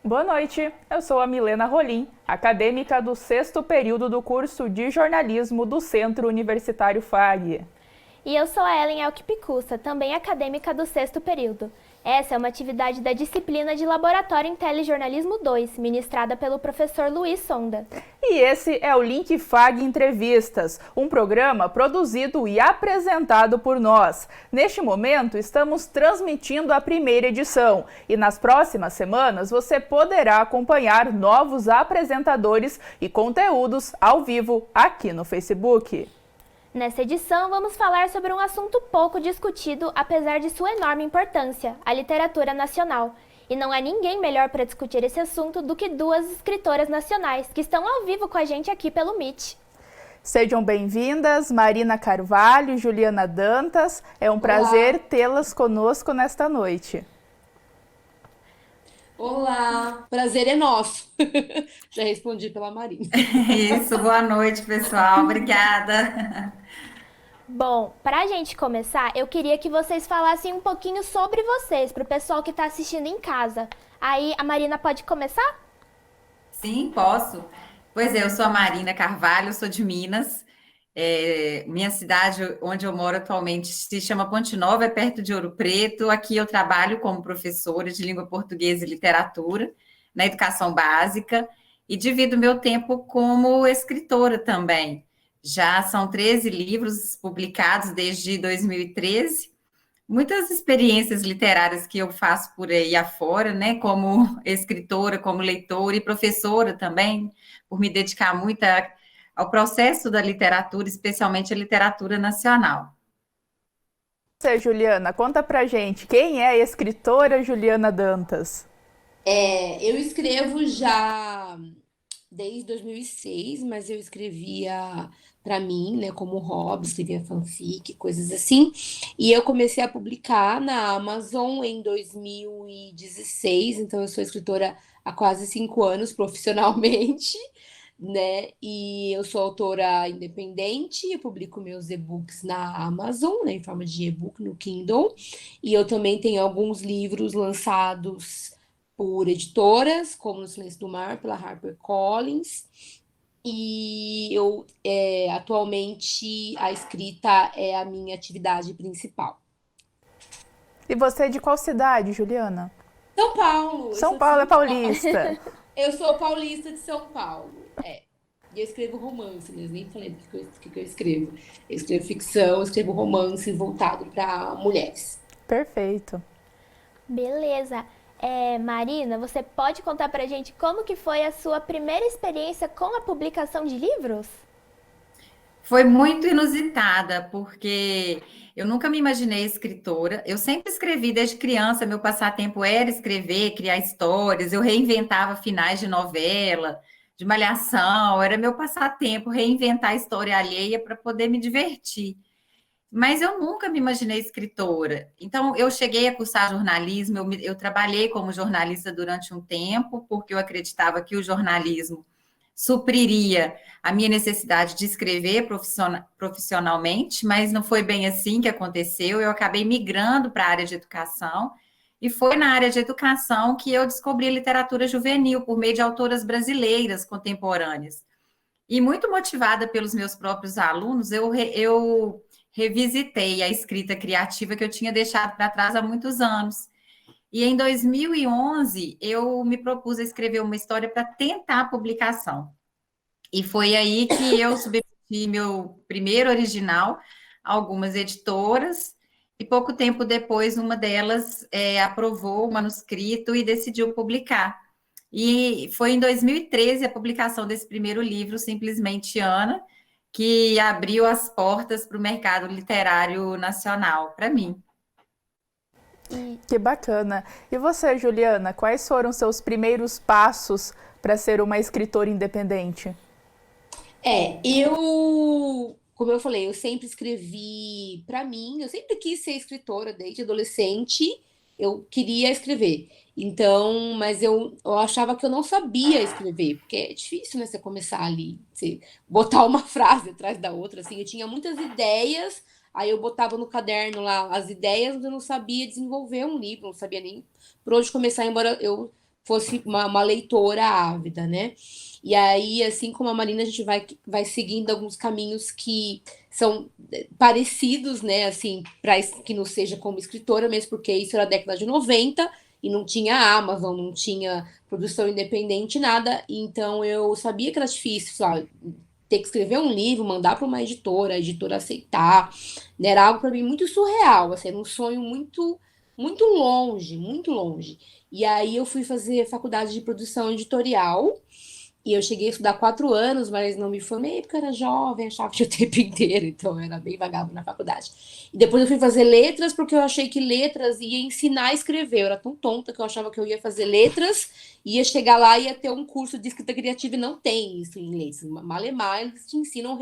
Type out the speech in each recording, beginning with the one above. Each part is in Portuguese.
Boa noite, eu sou a Milena Rolim, acadêmica do sexto período do curso de jornalismo do Centro Universitário FAG. E eu sou a Ellen Elkpicussa, também acadêmica do sexto período. Essa é uma atividade da disciplina de Laboratório em Telejornalismo 2, ministrada pelo professor Luiz Sonda. E esse é o Link FAG Entrevistas, um programa produzido e apresentado por nós. Neste momento, estamos transmitindo a primeira edição e nas próximas semanas você poderá acompanhar novos apresentadores e conteúdos ao vivo aqui no Facebook. Nessa edição, vamos falar sobre um assunto pouco discutido, apesar de sua enorme importância, a literatura nacional. E não há ninguém melhor para discutir esse assunto do que duas escritoras nacionais, que estão ao vivo com a gente aqui pelo Meet. Sejam bem-vindas, Marina Carvalho e Juliana Dantas. É um prazer tê-las conosco nesta noite. Olá, prazer é nosso. Já respondi pela Marina. Isso, boa noite, pessoal. Obrigada. Bom, para a gente começar, eu queria que vocês falassem um pouquinho sobre vocês, para o pessoal que está assistindo em casa. Aí, a Marina pode começar? Sim, posso. Pois é, eu sou a Marina Carvalho, sou de Minas. Minha cidade, onde eu moro atualmente, se chama Ponte Nova, é perto de Ouro Preto. Aqui eu trabalho como professora de língua portuguesa e literatura na educação básica e divido meu tempo como escritora também. Já são 13 livros publicados desde 2013. Muitas experiências literárias que eu faço por aí afora, né, como escritora, como leitora e professora também, por me dedicar muito ao processo da literatura, especialmente a literatura nacional. Você, Juliana, conta pra gente, quem é a escritora Juliana Dantas? Eu escrevo já desde 2006, mas eu escrevia para mim, né, como hobby, escrevia fanfic, coisas assim. E eu comecei a publicar na Amazon em 2016, então eu sou escritora há quase 5 anos profissionalmente, né? E eu sou autora independente, eu publico meus e-books na Amazon, né, em forma de e-book no Kindle. E eu também tenho alguns livros lançados por editoras, como No Silêncio do Mar, pela HarperCollins. E atualmente a escrita é a minha atividade principal. E você é de qual cidade, Juliana? São Paulo, eu São sou de Paulo é São Paulo. paulista. Eu sou paulista de São Paulo. E eu escrevo romance, mas nem falei do que eu escrevo. Eu escrevo ficção, eu escrevo romance voltado para mulheres. Perfeito. Beleza. Marina, você pode contar pra gente como que foi a sua primeira experiência com a publicação de livros? Foi muito inusitada, porque eu nunca me imaginei escritora. Eu sempre escrevi desde criança, meu passatempo era escrever, criar histórias, eu reinventava finais de novela, de malhação, era meu passatempo reinventar a história alheia para poder me divertir. Mas eu nunca me imaginei escritora. Então, eu cheguei a cursar jornalismo, eu trabalhei como jornalista durante um tempo, porque eu acreditava que o jornalismo supriria a minha necessidade de escrever profissionalmente, mas não foi bem assim que aconteceu. Eu acabei migrando para a área de educação, e foi na área de educação que eu descobri literatura juvenil por meio de autoras brasileiras contemporâneas. E muito motivada pelos meus próprios alunos, eu revisitei a escrita criativa que eu tinha deixado para trás há muitos anos. E em 2011, eu me propus a escrever uma história para tentar a publicação. E foi aí que eu submeti meu primeiro original a algumas editoras, e pouco tempo depois, uma delas aprovou o manuscrito e decidiu publicar. E foi em 2013 a publicação desse primeiro livro, Simplesmente Ana, que abriu as portas para o mercado literário nacional, para mim. Que bacana. E você, Juliana, quais foram seus primeiros passos para ser uma escritora independente? Como eu falei, eu sempre escrevi para mim, eu sempre quis ser escritora desde adolescente, eu queria escrever. Então, mas eu achava que eu não sabia escrever, porque é difícil, né, você começar ali, você botar uma frase atrás da outra, assim, eu tinha muitas ideias, aí eu botava no caderno lá as ideias, mas eu não sabia desenvolver um livro, não sabia nem por onde começar, embora eu fosse uma leitora ávida, né? E aí, assim como a Marina, a gente vai seguindo alguns caminhos que são parecidos, né? Assim, para que não seja como escritora, mesmo porque isso era a década de 90 e não tinha Amazon, não tinha produção independente, nada. Então eu sabia que era difícil, sei lá, ter que escrever um livro, mandar para uma editora, a editora aceitar, né? Era algo para mim muito surreal, assim, era um sonho muito longe, muito longe. E aí eu fui fazer faculdade de produção editorial e eu cheguei a estudar 4 anos, mas não me formei porque eu era jovem, achava que tinha o tempo inteiro, então eu era bem vagabundo na faculdade. E depois eu fui fazer letras porque eu achei que letras ia ensinar a escrever. Eu era tão tonta que eu achava que eu ia fazer letras, ia chegar lá e ia ter um curso de escrita criativa e não tem isso em inglês. Malemar, eles te ensinam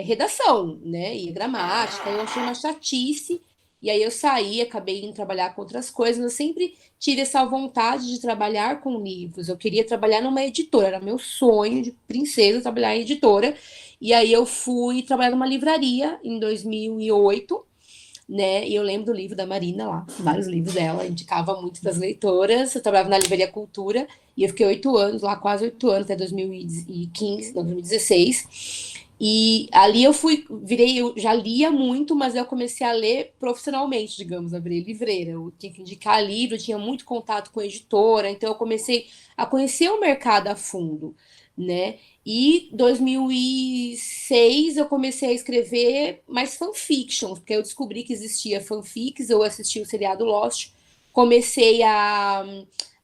redação, né? E gramática. Eu achei uma chatice. E aí eu saí, acabei indo trabalhar com outras coisas, mas eu sempre tive essa vontade de trabalhar com livros. Eu queria trabalhar numa editora, era meu sonho de princesa trabalhar em editora. E aí eu fui trabalhar numa livraria em 2008, né? E eu lembro do livro da Marina lá, vários livros dela, indicava muito das leitoras. Eu trabalhava na Livraria Cultura e eu fiquei 8 anos lá, quase 8 anos, até 2015, não, 2016. E ali eu já lia muito, mas eu comecei a ler profissionalmente, digamos, a abrir livreira. Eu tinha que indicar livro, eu tinha muito contato com a editora, então eu comecei a conhecer o mercado a fundo, né? E 2006 eu comecei a escrever mais fanfictions, porque eu descobri que existia fanfics, eu assisti o seriado Lost, comecei a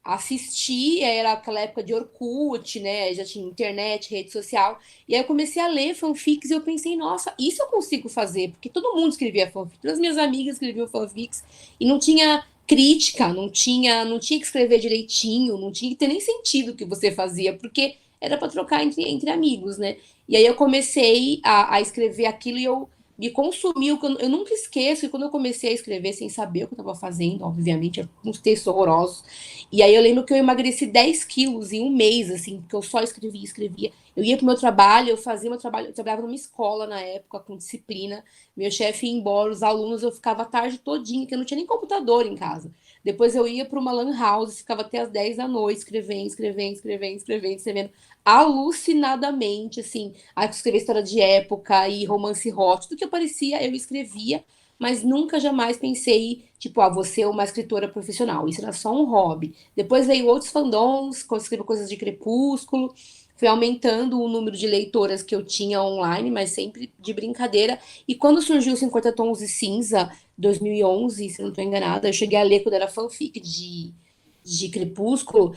assistir, era aquela época de Orkut, né? Já tinha internet, rede social. E aí eu comecei a ler fanfics e eu pensei, nossa, isso eu consigo fazer, porque todo mundo escrevia fanfics, todas as minhas amigas escreviam fanfics e não tinha crítica, não tinha que escrever direitinho, não tinha que ter nem sentido o que você fazia, porque era para trocar entre amigos, né? E aí eu comecei a escrever aquilo e eu me consumiu, eu nunca esqueço, e quando eu comecei a escrever sem saber o que eu estava fazendo, obviamente, uns textos horrorosos, e aí eu lembro que eu emagreci 10 quilos em um mês, assim, porque eu só escrevia. Eu ia pro meu trabalho, eu fazia meu trabalho, eu trabalhava numa escola na época, com disciplina, meu chefe ia embora, os alunos, eu ficava a tarde todinha, que eu não tinha nem computador em casa. Depois eu ia para uma lan house, ficava até as 10 da noite, escrevendo alucinadamente, assim, a escrever história de época e romance hot, tudo que aparecia eu escrevia, mas nunca jamais pensei, tipo, você é uma escritora profissional. Isso era só um hobby. Depois veio outros fandoms, escrevi coisas de Crepúsculo, fui aumentando o número de leitoras que eu tinha online, mas sempre de brincadeira. E quando surgiu 50 Tons de Cinza, 2011, se não estou enganada, eu cheguei a ler quando era fanfic de Crepúsculo,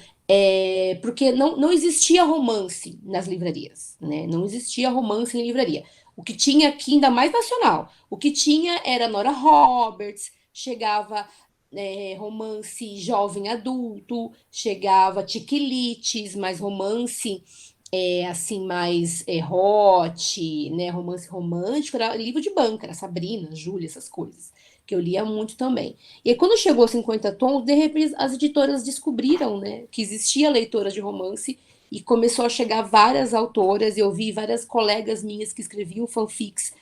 porque não existia romance nas livrarias, né? Não existia romance em livraria. O que tinha aqui, ainda mais nacional, o que tinha era Nora Roberts, chegava romance jovem adulto, chegava Chiquilites, mais romance assim, mais hot, né? Romance romântico, era livro de banca, era Sabrina, Júlia, essas coisas, que eu lia muito também. E aí, quando chegou 50 Tons, de repente as editoras descobriram, né, que existia leitora de romance e começou a chegar várias autoras, e eu vi várias colegas minhas que escreviam fanfics,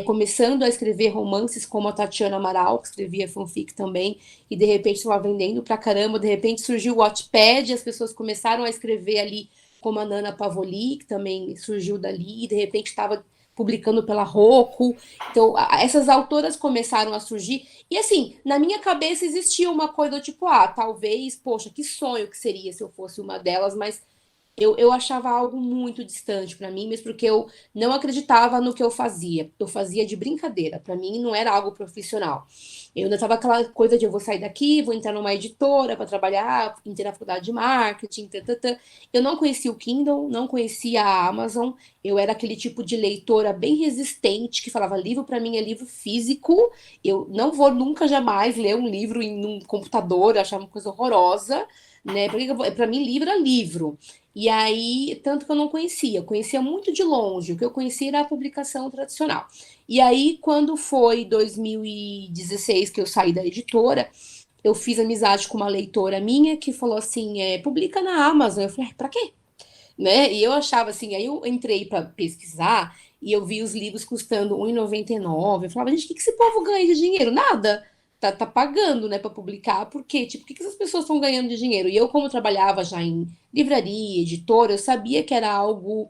começando a escrever romances, como a Tatiana Amaral, que escrevia fanfic também, e de repente estava vendendo pra caramba, de repente surgiu o Wattpad, as pessoas começaram a escrever ali, como a Nana Pavoli, que também surgiu dali, e de repente estava publicando pela Roku. Então, essas autoras começaram a surgir. E assim, na minha cabeça existia uma coisa do tipo, talvez, poxa, que sonho que seria se eu fosse uma delas, mas eu achava algo muito distante para mim, mesmo porque eu não acreditava no que eu fazia. Eu fazia de brincadeira, para mim não era algo profissional. Eu ainda estava aquela coisa de eu vou sair daqui, vou entrar numa editora para trabalhar, entrei na faculdade de marketing, tã. Eu não conhecia o Kindle, não conhecia a Amazon, eu era aquele tipo de leitora bem resistente que falava livro para mim é livro físico, eu não vou nunca jamais ler um livro em um computador, eu achava uma coisa horrorosa, né? Para mim livro é livro. E aí, tanto que eu não conhecia, eu conhecia muito de longe, o que eu conhecia era a publicação tradicional. E aí, quando foi 2016 que eu saí da editora, eu fiz amizade com uma leitora minha que falou assim, publica na Amazon. Eu falei, pra quê? Né? E eu achava assim, aí eu entrei para pesquisar e eu vi os livros custando R$ 1,99. Eu falava, gente, o que esse povo ganha de dinheiro? Nada. tá pagando, né, para publicar, porque, tipo, o que essas pessoas estão ganhando de dinheiro? E eu, como trabalhava já em livraria, editora, eu sabia que era algo.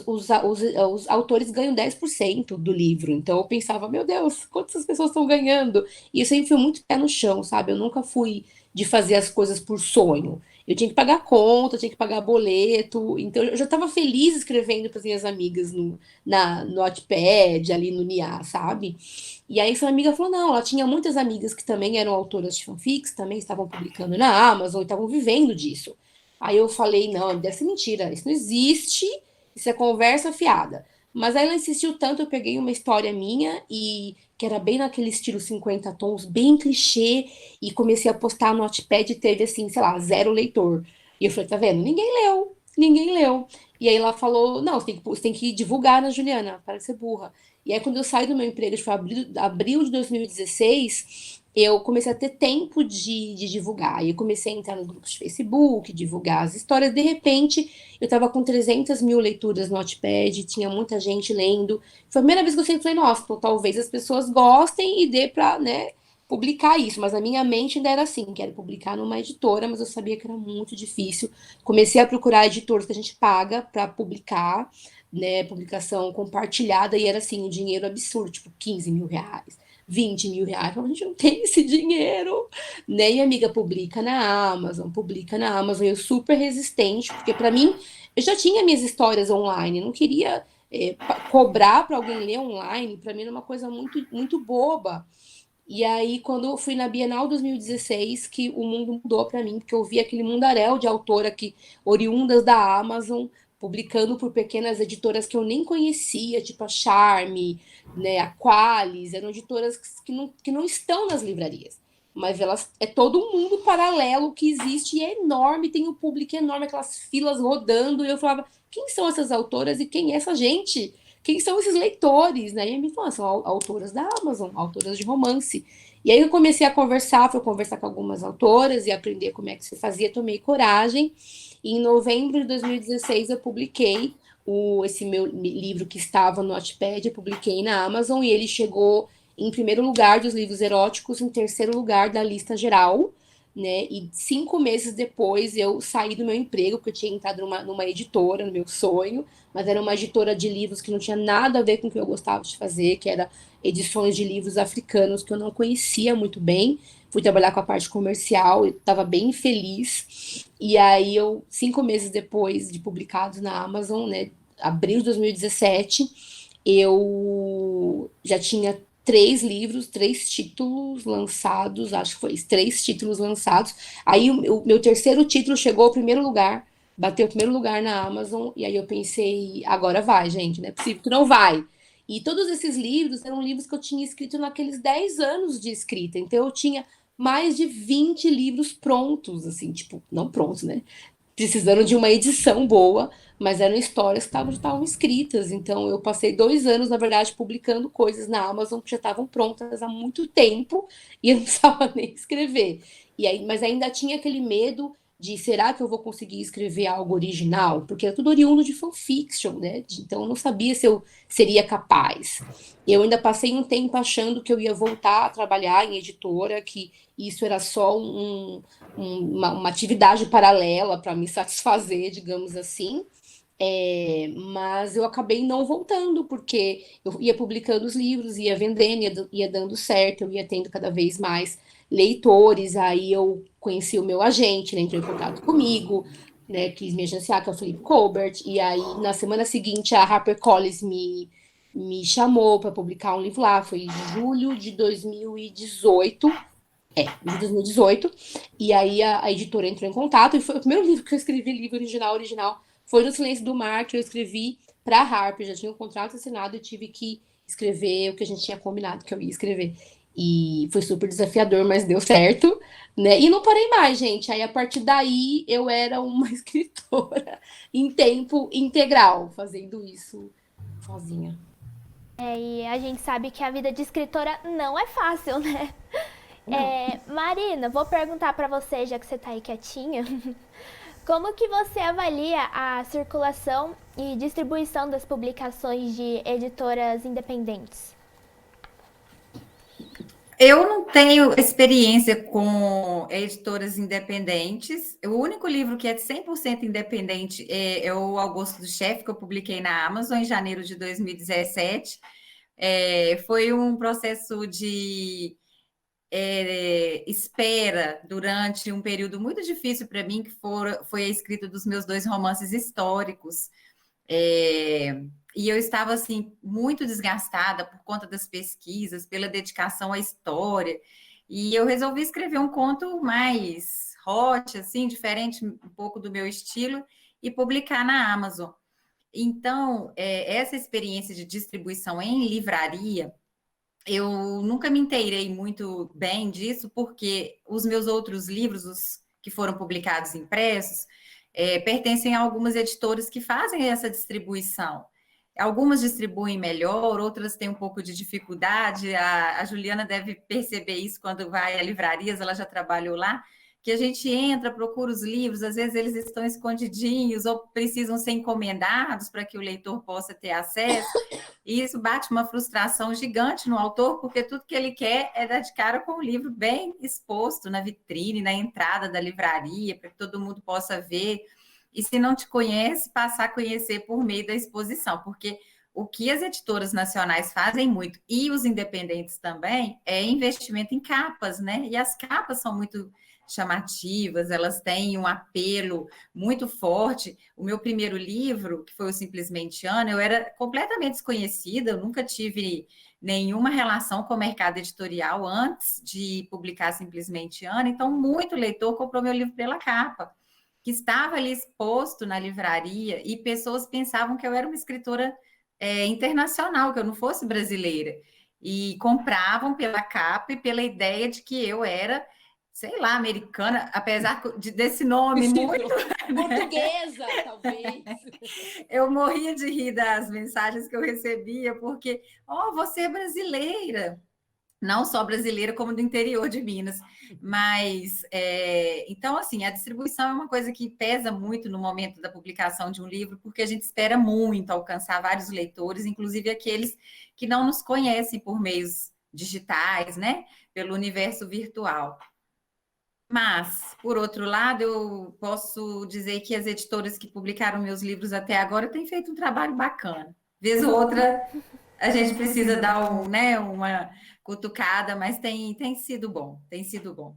Os autores ganham 10% do livro, então eu pensava, meu Deus, quantas pessoas estão ganhando? E eu sempre fui muito pé no chão, sabe? Eu nunca fui de fazer as coisas por sonho. Eu tinha que pagar conta, eu tinha que pagar boleto, então eu já estava feliz escrevendo para as minhas amigas no Wattpad, ali no Nia, sabe? E aí essa amiga falou, não, ela tinha muitas amigas que também eram autoras de fanfics, também estavam publicando na Amazon e estavam vivendo disso. Aí eu falei, não, deve ser mentira, isso não existe, isso é conversa fiada. Mas aí ela insistiu tanto, eu peguei uma história minha e que era bem naquele estilo 50 tons, bem clichê, e comecei a postar no Wattpad e teve assim, sei lá, 0 leitor. E eu falei, tá vendo? Ninguém leu, ninguém leu. E aí ela falou, não, você tem que divulgar na Juliana, para de ser burra. E aí quando eu saí do meu emprego, foi abril de 2016, eu comecei a ter tempo de divulgar. Aí eu comecei a entrar nos grupos de Facebook, divulgar as histórias. De repente, eu estava com 300 mil leituras no Wattpad, tinha muita gente lendo. Foi a primeira vez que eu sempre falei, nossa, então, talvez as pessoas gostem e dê para, né, publicar isso. Mas a minha mente ainda era assim, quero publicar numa editora, mas eu sabia que era muito difícil. Comecei a procurar editores que a gente paga para publicar, né, publicação compartilhada, e era assim, um dinheiro absurdo, tipo 15 mil reais. 20 mil reais, a gente não tem esse dinheiro, né? E amiga, publica na Amazon, eu super resistente, porque para mim, eu já tinha minhas histórias online, eu não queria cobrar para alguém ler online, para mim era uma coisa muito, muito boba. E aí, quando eu fui na Bienal 2016, que o mundo mudou para mim, porque eu vi aquele mundaréu de autora aqui, oriundas da Amazon, publicando por pequenas editoras que eu nem conhecia, tipo a Charme, né, a Qualis, eram editoras que não estão nas livrarias. Mas elas é todo um mundo paralelo que existe e é enorme, tem um público enorme, aquelas filas rodando, e eu falava, quem são essas autoras e quem é essa gente? Quem são esses leitores, né? E ele me falou, são autoras da Amazon, autoras de romance. E aí eu comecei a conversar, fui conversar com algumas autoras e aprender como é que se fazia, tomei coragem. E em novembro de 2016 eu publiquei esse meu livro que estava no Wattpad, eu publiquei na Amazon e ele chegou em primeiro lugar dos livros eróticos, em terceiro lugar da lista geral, né? E 5 meses depois eu saí do meu emprego, porque eu tinha entrado numa editora, no meu sonho, mas era uma editora de livros que não tinha nada a ver com o que eu gostava de fazer, que era edições de livros africanos que eu não conhecia muito bem. Fui trabalhar com a parte comercial, estava bem feliz. E aí, 5 meses depois de publicados na Amazon, né, abril de 2017, eu já tinha 3 livros, 3 títulos lançados, acho que foi isso, 3 títulos lançados. Aí o meu terceiro título chegou ao primeiro lugar, bateu o primeiro lugar na Amazon, e aí eu pensei, agora vai, gente, não é possível que não vai. E todos esses livros eram livros que eu tinha escrito naqueles 10 anos de escrita, então eu tinha mais de 20 livros prontos, assim, tipo, não prontos, né? Precisando de uma edição boa, mas eram histórias que já estavam escritas. Então, eu passei 2 anos, na verdade, publicando coisas na Amazon que já estavam prontas há muito tempo e eu não precisava nem escrever. E aí, mas ainda tinha aquele medo de será que eu vou conseguir escrever algo original? Porque era tudo oriundo de fanfiction, né? Então, eu não sabia se eu seria capaz. Eu ainda passei um tempo achando que eu ia voltar a trabalhar em editora, que isso era só uma atividade paralela para me satisfazer, digamos assim. Mas eu acabei não voltando, porque eu ia publicando os livros, ia vendendo, ia dando certo, eu ia tendo cada vez mais leitores. Aí eu conheci o meu agente, ele entrou em contato comigo, né, quis me agenciar, que é o Felipe Colbert, e aí na semana seguinte a HarperCollins me chamou para publicar um livro lá, foi em julho de 2018, de 2018, e aí a editora entrou em contato, e foi o primeiro livro que eu escrevi, livro original, foi No Silêncio do Mar, que eu escrevi para a Harper, já tinha um contrato assinado e tive que escrever o que a gente tinha combinado que eu ia escrever. E foi super desafiador, mas deu certo, né? E não parei mais, gente. Aí, a partir daí, eu era uma escritora em tempo integral, fazendo isso sozinha. E a gente sabe que a vida de escritora não é fácil, né? Marina, vou perguntar para você, já que você tá aí quietinha, como que você avalia a circulação e distribuição das publicações de editoras independentes? Eu não tenho experiência com editoras independentes. O único livro que é 100% independente é o Augusto do Chefe, que eu publiquei na Amazon em janeiro de 2017. Foi um processo de espera durante um período muito difícil para mim, que foi a escrita dos meus 2 romances históricos. E eu estava assim muito desgastada por conta das pesquisas, pela dedicação à história, e eu resolvi escrever um conto mais hot, assim, diferente um pouco do meu estilo, e publicar na Amazon. Então, essa experiência de distribuição em livraria, eu nunca me inteirei muito bem disso, porque os meus outros livros, os que foram publicados impressos, pertencem a algumas editoras que fazem essa distribuição. Algumas distribuem melhor, outras têm um pouco de dificuldade. A Juliana deve perceber isso quando vai a livrarias, ela já trabalhou lá, que a gente entra, procura os livros, às vezes eles estão escondidinhos ou precisam ser encomendados para que o leitor possa ter acesso. E isso bate uma frustração gigante no autor, porque tudo que ele quer é dar de cara com o livro bem exposto na vitrine, na entrada da livraria, para que todo mundo possa ver. E se não te conhece, passar a conhecer por meio da exposição, porque o que as editoras nacionais fazem muito, e os independentes também, é investimento em capas, né? E as capas são muito chamativas, elas têm um apelo muito forte. O meu primeiro livro, que foi o Simplesmente Ana, eu era completamente desconhecida, eu nunca tive nenhuma relação com o mercado editorial antes de publicar Simplesmente Ana, então muito leitor comprou meu livro pela capa, que estava ali exposto na livraria, e pessoas pensavam que eu era uma escritora internacional, que eu não fosse brasileira, e compravam pela capa e pela ideia de que eu era, sei lá, americana, apesar desse nome muito... Portuguesa, talvez. Eu morria de rir das mensagens que eu recebia, porque, você é brasileira. Não só brasileira, como do interior de Minas. Mas, então, assim, a distribuição é uma coisa que pesa muito no momento da publicação de um livro, porque a gente espera muito alcançar vários leitores, inclusive aqueles que não nos conhecem por meios digitais, né? Pelo universo virtual. Mas, por outro lado, eu posso dizer que as editoras que publicaram meus livros até agora têm feito um trabalho bacana. Vez ou outra, a gente precisa dar uma cutucada, mas tem sido bom, tem sido bom.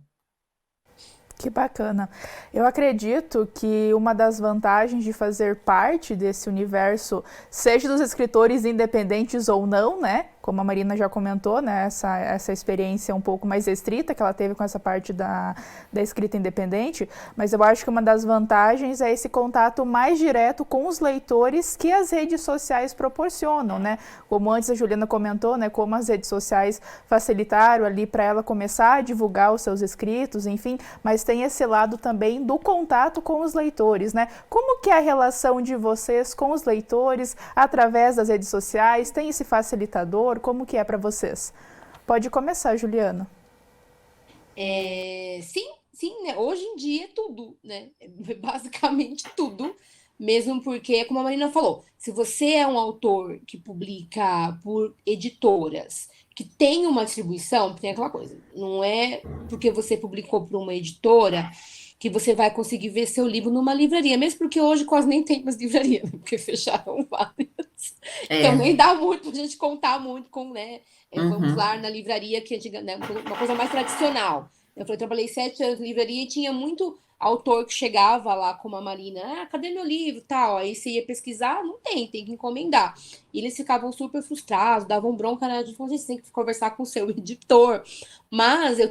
Que bacana. Eu acredito que uma das vantagens de fazer parte desse universo, seja dos escritores independentes ou não, né? Como a Marina já comentou, né? Essa experiência um pouco mais restrita que ela teve com essa parte da escrita independente, mas eu acho que uma das vantagens é esse contato mais direto com os leitores que as redes sociais proporcionam, né? Como antes a Juliana comentou, né? Como as redes sociais facilitaram ali para ela começar a divulgar os seus escritos, enfim, mas tem esse lado também do contato com os leitores, né? Como que é a relação de vocês com os leitores através das redes sociais? Tem esse facilitador? Como que é para vocês? Pode começar, Juliana. Sim, né? Hoje em dia é tudo, né? Basicamente tudo, mesmo porque, como a Marina falou, se você é um autor que publica por editoras, que tem uma distribuição, tem aquela coisa, não é porque você publicou por uma editora que você vai conseguir ver seu livro numa livraria, mesmo porque hoje quase nem tem mais livraria, né? Porque fecharam várias. Então nem dá muito pra gente contar muito com, né? Vamos lá na livraria, que antiga, né? Uma coisa mais tradicional. Eu trabalhei 7 anos em livraria e tinha muito autor que chegava lá como a Marina, cadê meu livro, tal, aí você ia pesquisar, não tem que encomendar. E eles ficavam super frustrados, davam bronca na gente, você tem que conversar com o seu editor. Mas eu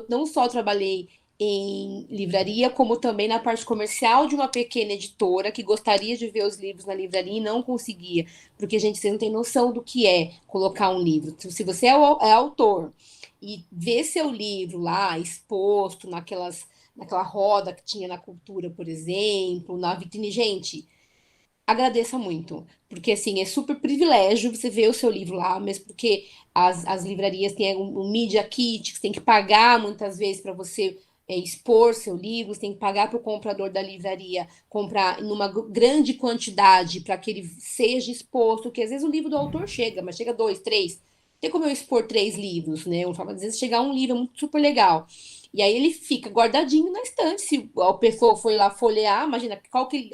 não só trabalhei em livraria, como também na parte comercial de uma pequena editora que gostaria de ver os livros na livraria e não conseguia, porque, gente, você não tem noção do que é colocar um livro. Se você é autor e vê seu livro lá exposto naquela roda que tinha na Cultura, por exemplo, na vitrine, gente, agradeça muito, porque assim, é super privilégio você ver o seu livro lá, mesmo porque as livrarias têm um Media Kit, que você tem que pagar muitas vezes para você expor seu livro, você tem que pagar para o comprador da livraria comprar numa grande quantidade para que ele seja exposto, que às vezes o livro do autor chega, mas chega 2, 3, tem como eu expor 3 livros, né? Eu falo, às vezes chegar um livro é muito super legal. E aí ele fica guardadinho na estante. Se a pessoa foi lá folhear, imagina, qual que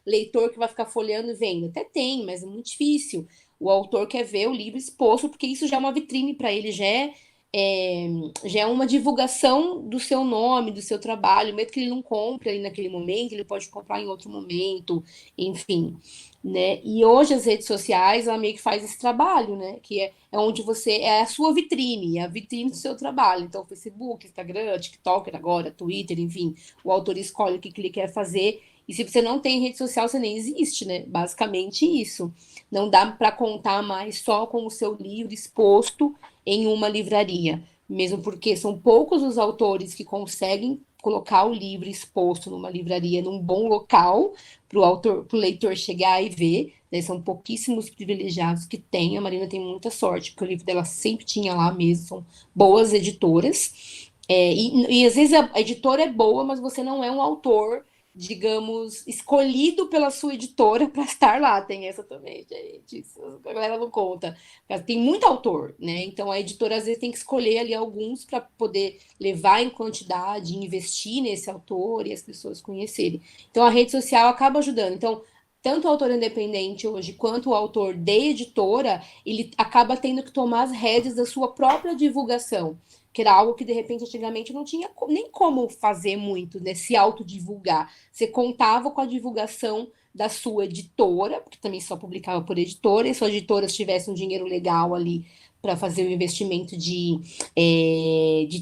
leitor que vai ficar folheando e vendo? Até tem, mas é muito difícil. O autor quer ver o livro exposto, porque isso já é uma vitrine para ele, já é uma divulgação do seu nome, do seu trabalho, mesmo que ele não compre ali naquele momento, ele pode comprar em outro momento, enfim, né? E hoje as redes sociais, ela meio que faz esse trabalho, né? Que é onde é a sua vitrine, é a vitrine do seu trabalho. Então, Facebook, Instagram, TikTok agora, Twitter, enfim, o autor escolhe o que ele quer fazer. E se você não tem rede social, você nem existe, né? Basicamente isso. Não dá para contar mais só com o seu livro exposto em uma livraria, mesmo porque são poucos os autores que conseguem colocar o livro exposto numa livraria, num bom local, para o leitor chegar e ver, né? São pouquíssimos privilegiados que têm. A Marina tem muita sorte, porque o livro dela sempre tinha lá mesmo, são boas editoras, e às vezes a editora é boa, mas você não é um autor, digamos, escolhido pela sua editora para estar lá. Tem essa também, gente. Isso a galera não conta. Tem muito autor, né? Então a editora às vezes tem que escolher ali alguns para poder levar em quantidade, investir nesse autor e as pessoas conhecerem. Então a rede social acaba ajudando. Então, tanto o autor independente hoje quanto o autor de editora, ele acaba tendo que tomar as rédeas da sua própria divulgação, que era algo que, de repente, antigamente não tinha nem como fazer muito, né? Se autodivulgar. Você contava com a divulgação da sua editora, porque também só publicava por editora, e sua editora tivesse um dinheiro legal ali para fazer o investimento de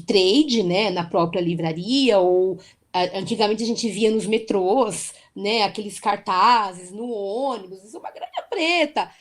trade, né? Na própria livraria, ou antigamente a gente via nos metrôs, né, aqueles cartazes no ônibus, isso é uma grana preta,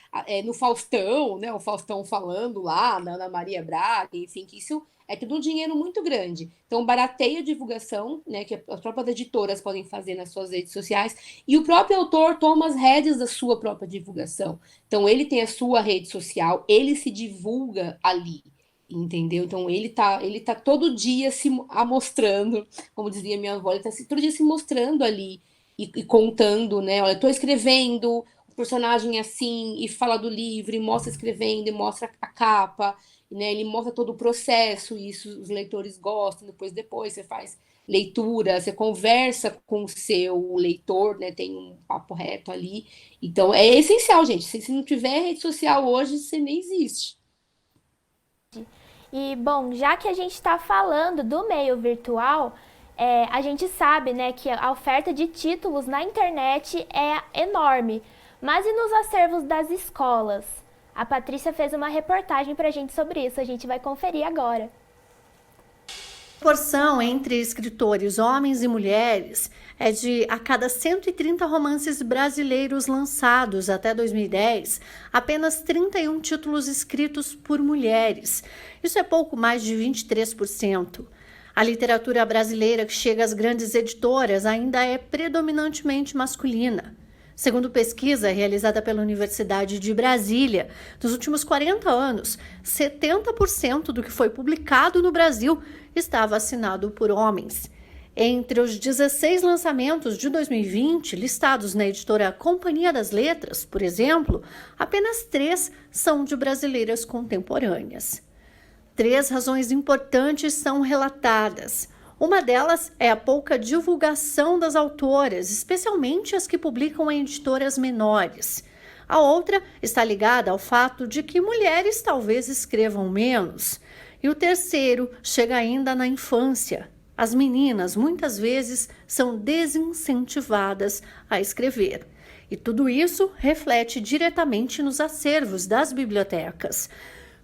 no Faustão, né, o Faustão falando lá, na Ana Maria Braga, enfim, que isso é tudo um dinheiro muito grande. Então, barateia a divulgação, né, que as próprias editoras podem fazer nas suas redes sociais, e o próprio autor toma as rédeas da sua própria divulgação. Então, ele tem a sua rede social, ele se divulga ali, entendeu? Então, ele tá todo dia se mostrando, como dizia minha avó, ele tá todo dia se mostrando ali e contando, né? Olha, eu tô escrevendo, o personagem é assim, e fala do livro, e mostra escrevendo, e mostra a capa, né? Ele mostra todo o processo, e isso os leitores gostam. Depois você faz leitura, você conversa com o seu leitor, né? Tem um papo reto ali. Então, é essencial, gente. Se não tiver rede social hoje, você nem existe. E, bom, já que a gente está falando do meio virtual, a gente sabe, né, que a oferta de títulos na internet é enorme. Mas e nos acervos das escolas? A Patrícia fez uma reportagem para a gente sobre isso, a gente vai conferir agora. A proporção entre escritores homens e mulheres é de a cada 130 romances brasileiros lançados até 2010, apenas 31 títulos escritos por mulheres. Isso é pouco mais de 23%. A literatura brasileira que chega às grandes editoras ainda é predominantemente masculina. Segundo pesquisa realizada pela Universidade de Brasília, nos últimos 40 anos, 70% do que foi publicado no Brasil estava assinado por homens. Entre os 16 lançamentos de 2020, listados na editora Companhia das Letras, por exemplo, apenas 3 são de brasileiras contemporâneas. 3 razões importantes são relatadas. Uma delas é a pouca divulgação das autoras, especialmente as que publicam em editoras menores. A outra está ligada ao fato de que mulheres talvez escrevam menos. E o terceiro chega ainda na infância. As meninas, muitas vezes, são desincentivadas a escrever. E tudo isso reflete diretamente nos acervos das bibliotecas.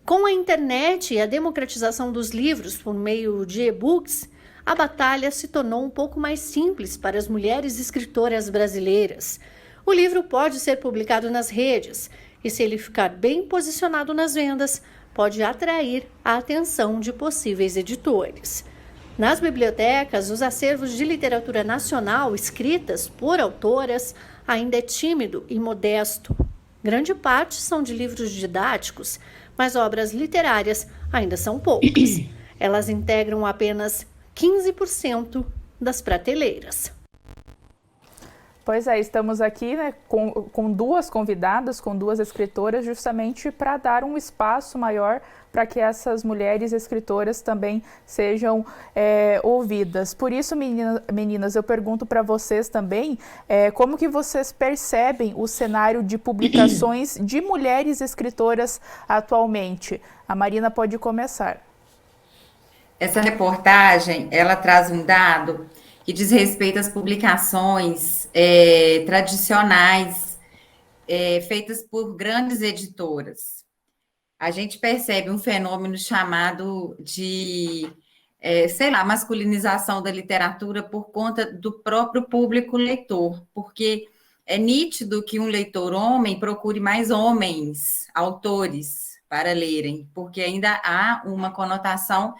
Com a internet e a democratização dos livros por meio de e-books, a batalha se tornou um pouco mais simples para as mulheres escritoras brasileiras. O livro pode ser publicado nas redes e, se ele ficar bem posicionado nas vendas, pode atrair a atenção de possíveis editores. Nas bibliotecas, os acervos de literatura nacional escritas por autoras ainda é tímido e modesto. Grande parte são de livros didáticos, mas obras literárias ainda são poucas. Elas integram apenas 15% das prateleiras. Pois é, estamos aqui, né, com duas convidadas, com duas escritoras, justamente para dar um espaço maior para que essas mulheres escritoras também sejam ouvidas. Por isso, meninas, eu pergunto para vocês também, como que vocês percebem o cenário de publicações de mulheres escritoras atualmente? A Marina pode começar. Essa reportagem, ela traz um dado que diz respeito às publicações tradicionais feitas por grandes editoras. A gente percebe um fenômeno chamado de, masculinização da literatura por conta do próprio público leitor, porque é nítido que um leitor homem procure mais homens, autores, para lerem, porque ainda há uma conotação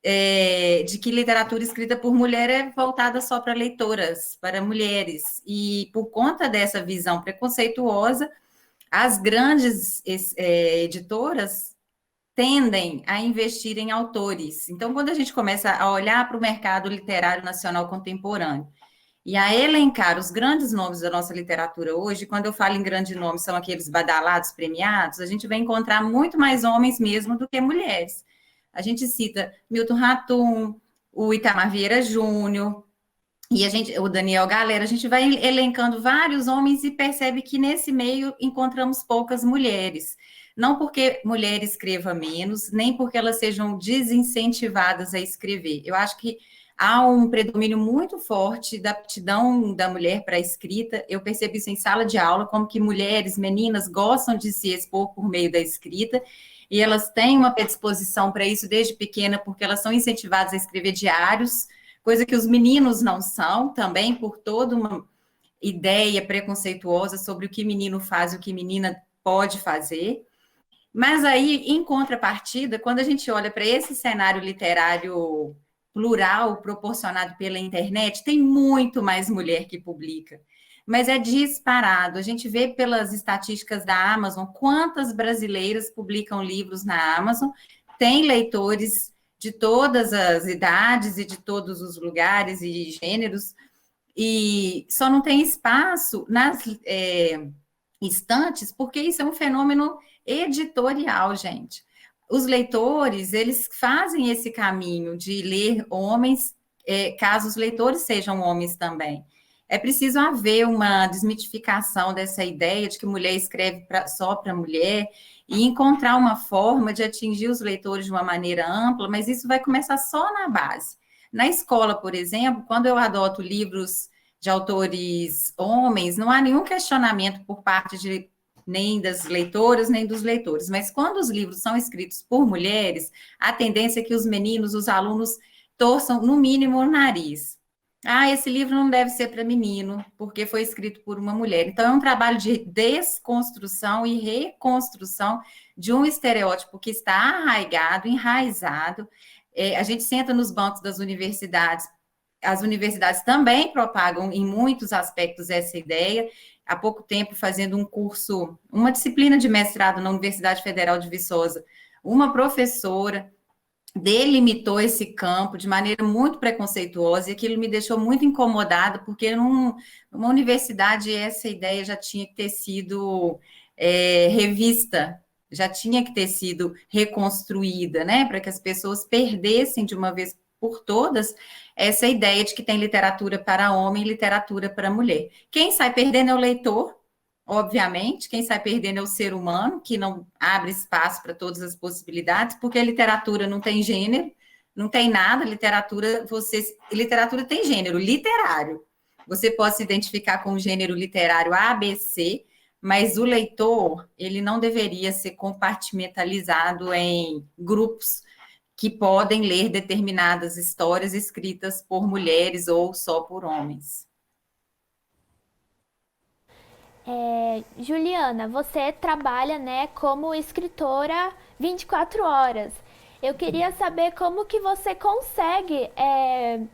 de que literatura escrita por mulher é voltada só para leitoras, para mulheres, e por conta dessa visão preconceituosa, as grandes editoras tendem a investir em autores. Então, quando a gente começa a olhar para o mercado literário nacional contemporâneo e a elencar os grandes nomes da nossa literatura hoje, quando eu falo em grandes nomes, são aqueles badalados, premiados, a gente vai encontrar muito mais homens mesmo do que mulheres. A gente cita Milton Ratum, o Itamar Vieira Júnior, e o Daniel Galera, a gente vai elencando vários homens e percebe que nesse meio encontramos poucas mulheres. Não porque mulher escreva menos, nem porque elas sejam desincentivadas a escrever. Eu acho que há um predomínio muito forte da aptidão da mulher para a escrita. Eu percebi isso em sala de aula, como que mulheres, meninas, gostam de se expor por meio da escrita, e elas têm uma predisposição para isso desde pequena, porque elas são incentivadas a escrever diários, coisa que os meninos não são, também por toda uma ideia preconceituosa sobre o que menino faz e o que menina pode fazer. Mas aí, em contrapartida, quando a gente olha para esse cenário literário plural proporcionado pela internet, tem muito mais mulher que publica. Mas é disparado. A gente vê pelas estatísticas da Amazon quantas brasileiras publicam livros na Amazon, tem leitores de todas as idades e de todos os lugares e gêneros, e só não tem espaço nas estantes, porque isso é um fenômeno editorial, gente. Os leitores, eles fazem esse caminho de ler homens, caso os leitores sejam homens também. É preciso haver uma desmitificação dessa ideia de que mulher escreve só para mulher e encontrar uma forma de atingir os leitores de uma maneira ampla, mas isso vai começar só na base. Na escola, por exemplo, quando eu adoto livros de autores homens, não há nenhum questionamento por parte nem das leitoras, nem dos leitores, mas quando os livros são escritos por mulheres, a tendência é que os meninos, os alunos, torçam, no mínimo, o nariz. Esse livro não deve ser para menino, porque foi escrito por uma mulher. Então, é um trabalho de desconstrução e reconstrução de um estereótipo que está arraigado, enraizado. A gente senta nos bancos das universidades, as universidades também propagam em muitos aspectos essa ideia. Há pouco tempo, fazendo um curso, uma disciplina de mestrado na Universidade Federal de Viçosa, uma professora delimitou esse campo de maneira muito preconceituosa, e aquilo me deixou muito incomodada, porque numa universidade essa ideia já tinha que ter sido revista, já tinha que ter sido reconstruída, né, para que as pessoas perdessem de uma vez por todas essa ideia de que tem literatura para homem e literatura para mulher. Quem sai perdendo é o leitor, obviamente, quem sai perdendo é o ser humano, que não abre espaço para todas as possibilidades, porque a literatura não tem gênero, não tem nada, literatura tem gênero literário. Você pode se identificar com o gênero literário A, B, C, mas o leitor, ele não deveria ser compartimentalizado em grupos que podem ler determinadas histórias escritas por mulheres ou só por homens. Juliana, você trabalha, né, como escritora 24 horas. Eu queria saber como que você consegue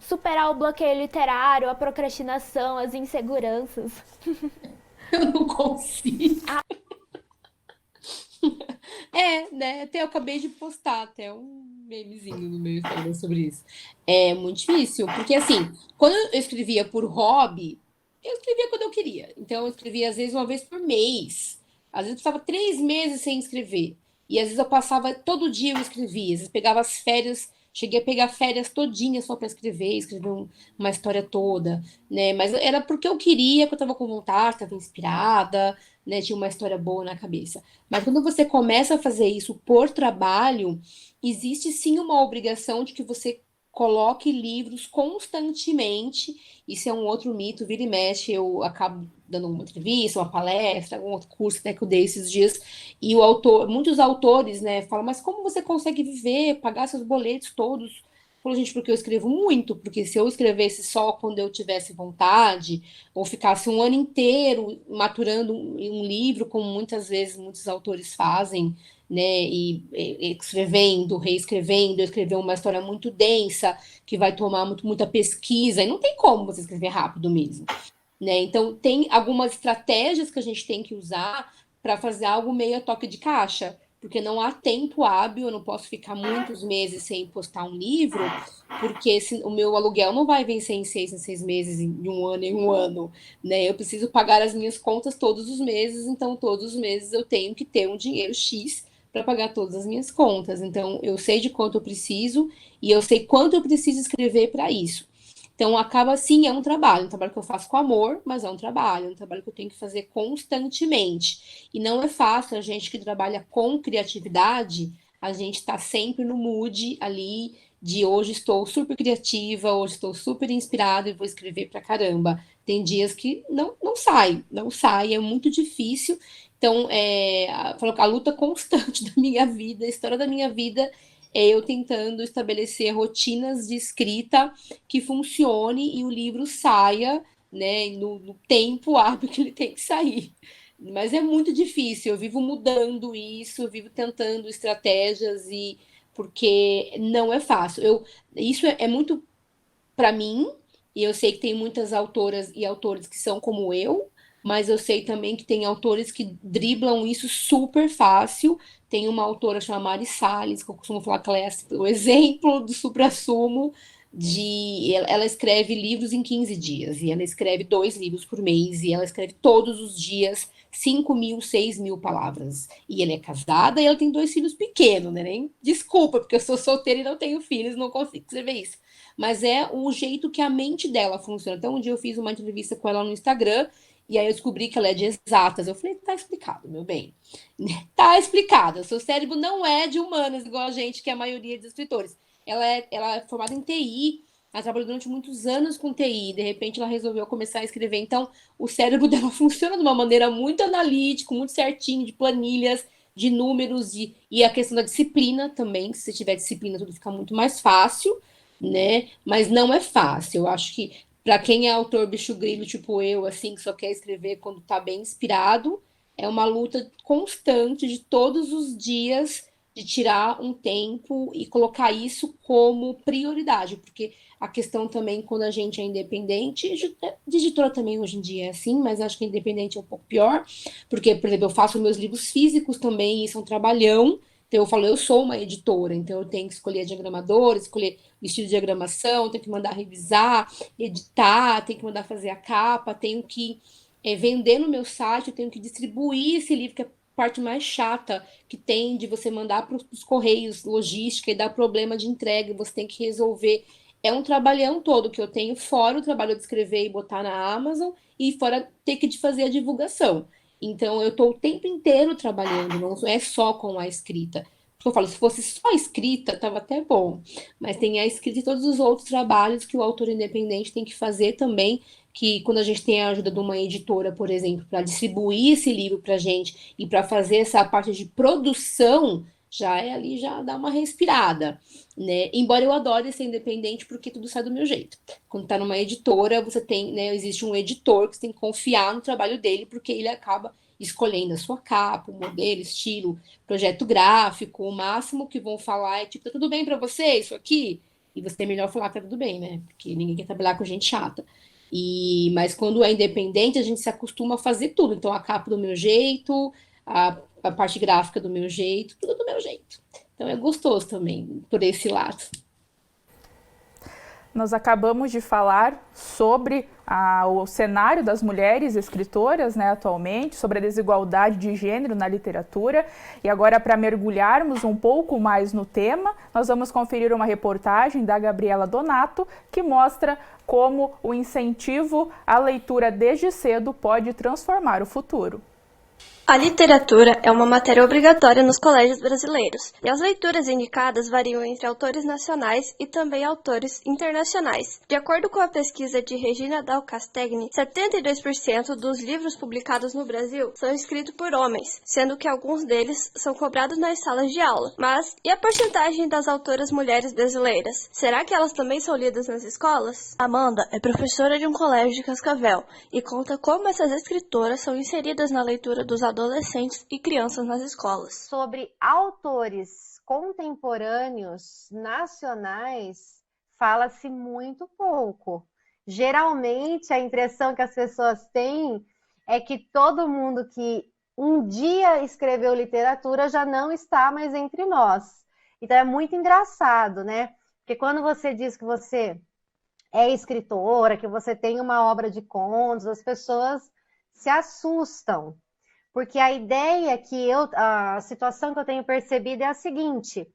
superar o bloqueio literário, a procrastinação, as inseguranças. Eu não consigo. Né? Até eu acabei de postar até um memezinho no meu Instagram sobre isso. É muito difícil, porque assim, quando eu escrevia por hobby, eu escrevia quando eu queria. Então, eu escrevia, às vezes, uma vez por mês. Às vezes, eu passava 3 meses sem escrever. E, às vezes, eu passava, todo dia eu escrevia. Às vezes, pegava as férias, cheguei a pegar férias todinhas só para escrever uma história toda, né? Mas era porque eu queria, que eu estava com vontade, estava inspirada, né? Tinha uma história boa na cabeça. Mas quando você começa a fazer isso por trabalho, existe sim uma obrigação de que você coloque livros constantemente. Isso é um outro mito, vira e mexe, eu acabo dando uma entrevista, uma palestra, algum outro curso, né, que eu dei esses dias, e muitos autores, né, falam, mas como você consegue viver, pagar seus boletos todos? Eu falo, gente, porque eu escrevo muito, porque se eu escrevesse só quando eu tivesse vontade, ou ficasse um ano inteiro maturando um livro, como muitas vezes muitos autores fazem, né, e escrevendo, reescrevendo, escrever uma história muito densa, que vai tomar muita pesquisa, e não tem como você escrever rápido mesmo, né? Então, tem algumas estratégias que a gente tem que usar para fazer algo meio a toque de caixa, porque não há tempo hábil, eu não posso ficar muitos meses sem postar um livro, porque o meu aluguel não vai vencer em 6 meses, em um ano, né? Eu preciso pagar as minhas contas todos os meses, então todos os meses eu tenho que ter um dinheiro X para pagar todas as minhas contas. Então, eu sei de quanto eu preciso e eu sei quanto eu preciso escrever para isso. Então, acaba assim, é um trabalho que eu faço com amor, mas é um trabalho que eu tenho que fazer constantemente. E não é fácil, a gente que trabalha com criatividade, a gente está sempre no mood ali de hoje estou super criativa, hoje estou super inspirada e vou escrever pra caramba. Tem dias que não sai, é muito difícil. Então, a luta constante da minha vida, a história da minha vida, é eu tentando estabelecer rotinas de escrita que funcione e o livro saia, né, no tempo hábil que ele tem que sair. Mas é muito difícil, eu vivo mudando isso, eu vivo tentando estratégias e porque não é fácil. Isso é muito para mim, e eu sei que tem muitas autoras e autores que são como eu, mas eu sei também que tem autores que driblam isso super fácil. Tem uma autora chamada Mari Salles, que eu costumo falar que ela é o exemplo do suprassumo ela escreve livros em 15 dias, e ela escreve 2 livros por mês, e ela escreve todos os dias 5.000, 6.000 palavras. E ela é casada e ela tem 2 filhos pequenos, né? Nem desculpa, porque eu sou solteira e não tenho filhos, não consigo escrever isso. Mas é o jeito que a mente dela funciona. Então, um dia eu fiz uma entrevista com ela no Instagram, e aí eu descobri que ela é de exatas. Eu falei, tá explicado, meu bem. Tá explicado. O seu cérebro não é de humanas, igual a gente, que é a maioria dos escritores. Ela é formada em TI, ela trabalhou durante muitos anos com TI, de repente ela resolveu começar a escrever. Então, o cérebro dela funciona de uma maneira muito analítica, muito certinho, de planilhas, de números, e a questão da disciplina também, se você tiver disciplina, tudo fica muito mais fácil, né? Mas não é fácil. Eu acho que para quem é autor bicho grilo, tipo eu, assim, que só quer escrever quando tá bem inspirado, é uma luta constante de todos os dias de tirar um tempo e colocar isso como prioridade, porque a questão também, quando a gente é independente, de editora também hoje em dia é assim, mas acho que independente é um pouco pior, porque, por exemplo, eu faço meus livros físicos também, isso é um trabalhão, então eu falo, eu sou uma editora, então eu tenho que escolher a diagramadora, escolher o estilo de diagramação, tenho que mandar revisar, editar, tenho que mandar fazer a capa, tenho que vender no meu site, eu tenho que distribuir esse livro, que é a parte mais chata que tem de você mandar para os correios, logística, e dar problema de entrega, você tem que resolver. É um trabalhão todo que eu tenho, fora o trabalho de escrever e botar na Amazon, e fora ter que fazer a divulgação. Então, eu estou o tempo inteiro trabalhando, não é só com a escrita. Porque eu falo, se fosse só a escrita, estava até bom. Mas tem a escrita e todos os outros trabalhos que o autor independente tem que fazer também, que quando a gente tem a ajuda de uma editora, por exemplo, para distribuir esse livro para a gente e para fazer essa parte de produção, já é ali, já dá uma respirada, né? Embora eu adore ser independente, porque tudo sai do meu jeito. Quando tá numa editora, você tem, né, existe um editor que você tem que confiar no trabalho dele, porque ele acaba escolhendo a sua capa, o modelo, estilo, projeto gráfico. O máximo que vão falar é tipo, tá tudo bem para você isso aqui? E você é melhor falar que tá tudo bem, né? Porque ninguém quer trabalhar com gente chata. Mas quando é independente, a gente se acostuma a fazer tudo. Então, a capa do meu jeito, a parte gráfica do meu jeito, tudo do meu jeito. Então, é gostoso também, por esse lado. nós acabamos de falar sobre o cenário das mulheres escritoras, né, atualmente, sobre a desigualdade de gênero na literatura. E agora, para mergulharmos um pouco mais no tema, nós vamos conferir uma reportagem da Gabriela Donato, que mostra como o incentivo à leitura desde cedo pode transformar o futuro. A literatura é uma matéria obrigatória nos colégios brasileiros, e as leituras indicadas variam entre autores nacionais e também autores internacionais. De acordo com a pesquisa de Regina Dal Castegni, 72% dos livros publicados no Brasil são escritos por homens, sendo que alguns deles são cobrados nas salas de aula. Mas, e a porcentagem das autoras mulheres brasileiras? Será que elas também são lidas nas escolas? Amanda é professora de um colégio de Cascavel e conta como essas escritoras são inseridas na leitura dos adolescentes e crianças nas escolas. Sobre autores contemporâneos nacionais, fala-se muito pouco. Geralmente, a impressão que as pessoas têm é que todo mundo que um dia escreveu literatura já não está mais entre nós. Então, é muito engraçado, né? Porque quando você diz que você é escritora, que você tem uma obra de contos, as pessoas se assustam. Porque a ideia a situação que eu tenho percebido é a seguinte: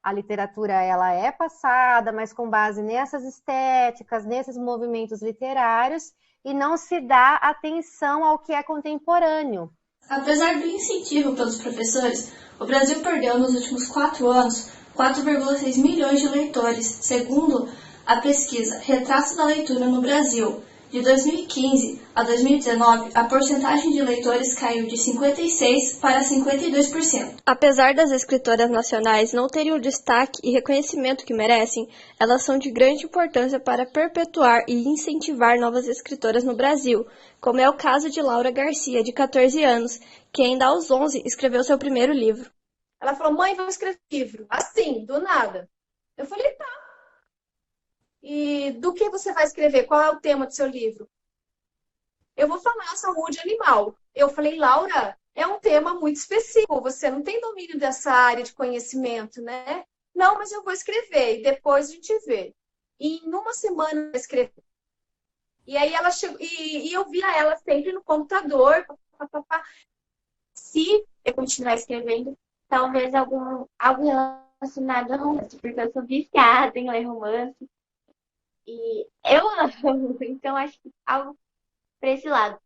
a literatura ela é passada, mas com base nessas estéticas, nesses movimentos literários, e não se dá atenção ao que é contemporâneo. Apesar do incentivo pelos professores, o Brasil perdeu nos últimos 4 anos 4,6 milhões de leitores, segundo a pesquisa Retratos da Leitura no Brasil. De 2015 a 2019, a porcentagem de leitores caiu de 56% para 52%. Apesar das escritoras nacionais não terem o destaque e reconhecimento que merecem, elas são de grande importância para perpetuar e incentivar novas escritoras no Brasil, como é o caso de Laura Garcia, de 14 anos, que ainda aos 11 escreveu seu primeiro livro. Ela falou: mãe, vamos escrever livro. Assim, do nada. Eu falei: tá. E do que você vai escrever? Qual é o tema do seu livro? Eu vou falar saúde animal. Eu falei: Laura, é um tema muito específico. Você não tem domínio dessa área de conhecimento, né? Não, mas eu vou escrever e depois a gente vê. E em uma semana eu escrevi. E aí ela chegou, e eu via ela sempre no computador. Se eu continuar escrevendo, talvez algo relacionado a romance, porque eu sou viciada em ler romance. E eu amo, então acho que algo para esse lado.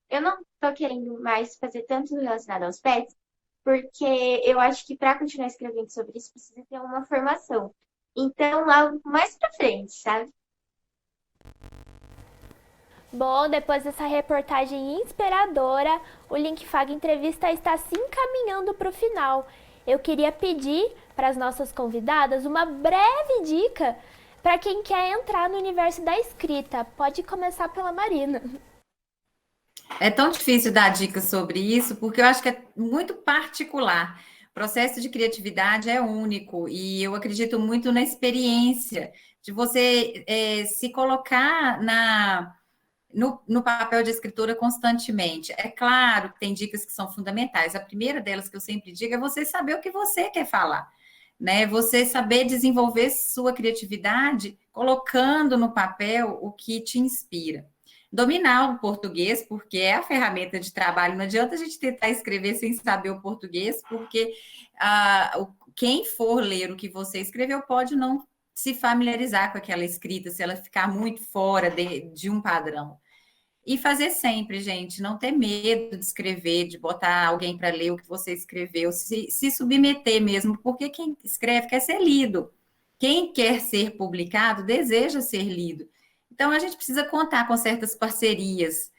Eu não tô querendo mais fazer tanto relacionado aos pets, porque eu acho que para continuar escrevendo sobre isso precisa ter uma formação. Então, algo mais para frente, sabe? Bom, depois dessa reportagem inspiradora, o Linkfag Entrevista está se encaminhando para o final. Eu queria pedir para as nossas convidadas uma breve dica para quem quer entrar no universo da escrita. Pode começar pela Marina. É tão difícil dar dicas sobre isso, porque eu acho que é muito particular. O processo de criatividade é único e eu acredito muito na experiência de você se colocar no papel de escritora constantemente. É claro que tem dicas que são fundamentais. A primeira delas que eu sempre digo é você saber o que você quer falar, né? Você saber desenvolver sua criatividade colocando no papel o que te inspira. Dominar o português, porque é a ferramenta de trabalho. Não adianta a gente tentar escrever sem saber o português, porque quem for ler o que você escreveu pode não se familiarizar com aquela escrita, se ela ficar muito fora de um padrão. E fazer sempre, gente, não ter medo de escrever, de botar alguém para ler o que você escreveu, se submeter mesmo, porque quem escreve quer ser lido. Quem quer ser publicado deseja ser lido. Então, a gente precisa contar com certas parcerias,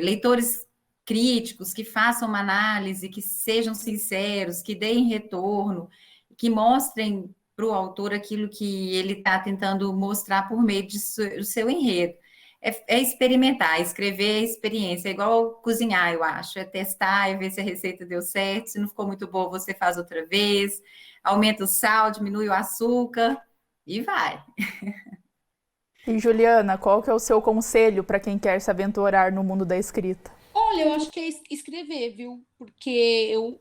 leitores críticos que façam uma análise, que sejam sinceros, que deem retorno, que mostrem para o autor aquilo que ele está tentando mostrar por meio do seu enredo. É experimentar, escrever é experiência, é igual cozinhar, eu acho. É testar e ver se a receita deu certo, se não ficou muito boa, você faz outra vez, aumenta o sal, diminui o açúcar e vai. E Juliana, qual que é o seu conselho para quem quer se aventurar no mundo da escrita? Olha, eu acho que é escrever, viu? Porque eu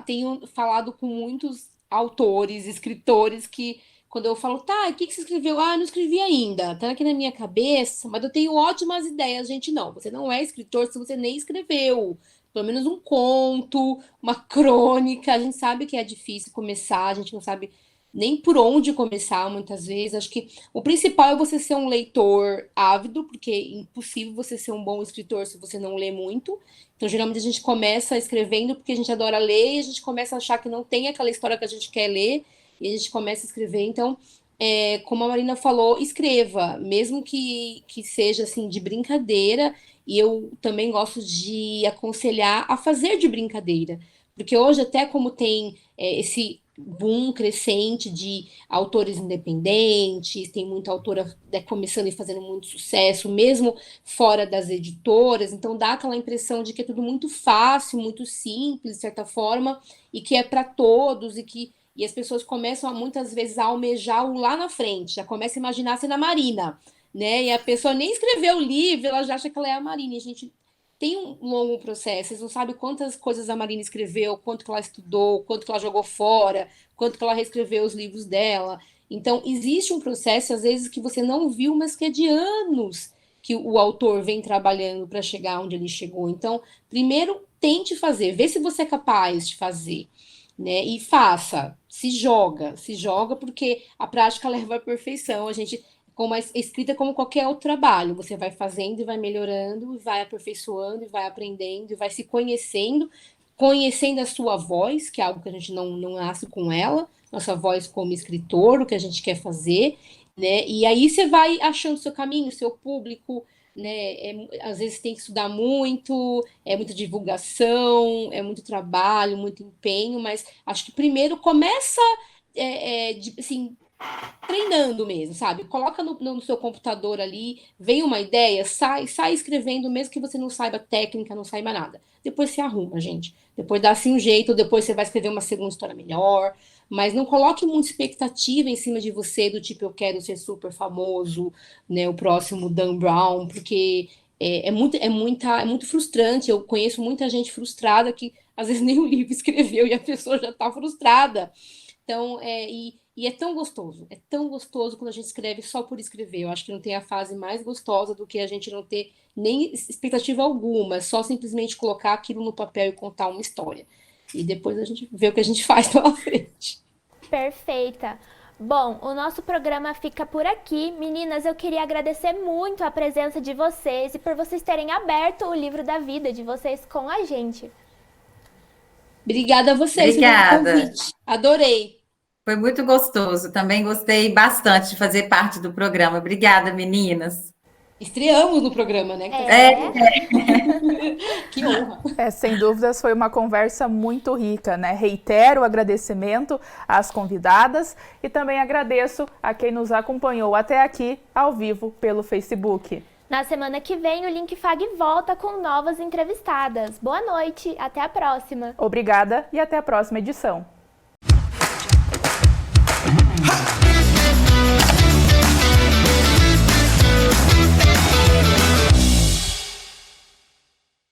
tenho falado com muitos autores, escritores que quando eu falo, tá, o que você escreveu? Ah, não escrevi ainda, tá aqui na minha cabeça, mas eu tenho ótimas ideias, gente. Não, você não é escritor se você nem escreveu. Pelo menos um conto, uma crônica. A gente sabe que é difícil começar, a gente não sabe nem por onde começar, muitas vezes. Acho que o principal é você ser um leitor ávido, porque é impossível você ser um bom escritor se você não lê muito. Então, geralmente, a gente começa escrevendo porque a gente adora ler e a gente começa a achar que não tem aquela história que a gente quer ler e a gente começa a escrever. Então, como a Marina falou, escreva, mesmo que seja assim de brincadeira. E eu também gosto de aconselhar a fazer de brincadeira, porque hoje, até como tem esse boom crescente de autores independentes, tem muita autora começando e fazendo muito sucesso, mesmo fora das editoras, então dá aquela impressão de que é tudo muito fácil, muito simples, de certa forma, e que é para todos, e as pessoas começam, muitas vezes, a almejar o lá na frente, já começa a imaginar sendo a Marina, né? E a pessoa nem escreveu o livro, ela já acha que ela é a Marina, e a gente tem um longo processo, vocês não sabem quantas coisas a Marina escreveu, quanto que ela estudou, quanto que ela jogou fora, quanto que ela reescreveu os livros dela. Então, existe um processo, às vezes, que você não viu, mas que é de anos que o autor vem trabalhando para chegar onde ele chegou. Então, primeiro, tente fazer, vê se você é capaz de fazer, né? E faça, se joga, porque a prática leva à perfeição. A gente, como a escrita, como qualquer outro trabalho, você vai fazendo e vai melhorando, e vai aperfeiçoando, e vai aprendendo, e vai se conhecendo a sua voz, que é algo que a gente não nasce com ela, nossa voz como escritor, o que a gente quer fazer, né? E aí você vai achando seu caminho, seu público, né? Às vezes tem que estudar muito, é muita divulgação, é muito trabalho, muito empenho, mas acho que primeiro começa assim, treinando mesmo, sabe? Coloca no seu computador ali, vem uma ideia, sai escrevendo, mesmo que você não saiba técnica, não saiba nada. Depois se arruma, gente. Depois dá assim um jeito, depois você vai escrever uma segunda história melhor, mas não coloque muita expectativa em cima de você, do tipo, eu quero ser super famoso, né? O próximo Dan Brown, porque é muito frustrante. Eu conheço muita gente frustrada que às vezes nem o livro escreveu e a pessoa já tá frustrada. Então, e é tão gostoso quando a gente escreve só por escrever. Eu acho que não tem a fase mais gostosa do que a gente não ter nem expectativa alguma, só simplesmente colocar aquilo no papel e contar uma história. E depois a gente vê o que a gente faz pela frente. Perfeita. Bom, o nosso programa fica por aqui. Meninas, eu queria agradecer muito a presença de vocês e por vocês terem aberto o livro da vida de vocês com a gente. Obrigada a vocês pelo convite. Adorei. Foi muito gostoso. Também gostei bastante de fazer parte do programa. Obrigada, meninas. Estreamos no programa, né? Que honra. Sem dúvidas, foi uma conversa muito rica, né? Reitero o agradecimento às convidadas e também agradeço a quem nos acompanhou até aqui, ao vivo, pelo Facebook. Na semana que vem, o Link Fag volta com novas entrevistadas. Boa noite, até a próxima. Obrigada e até a próxima edição. Ha!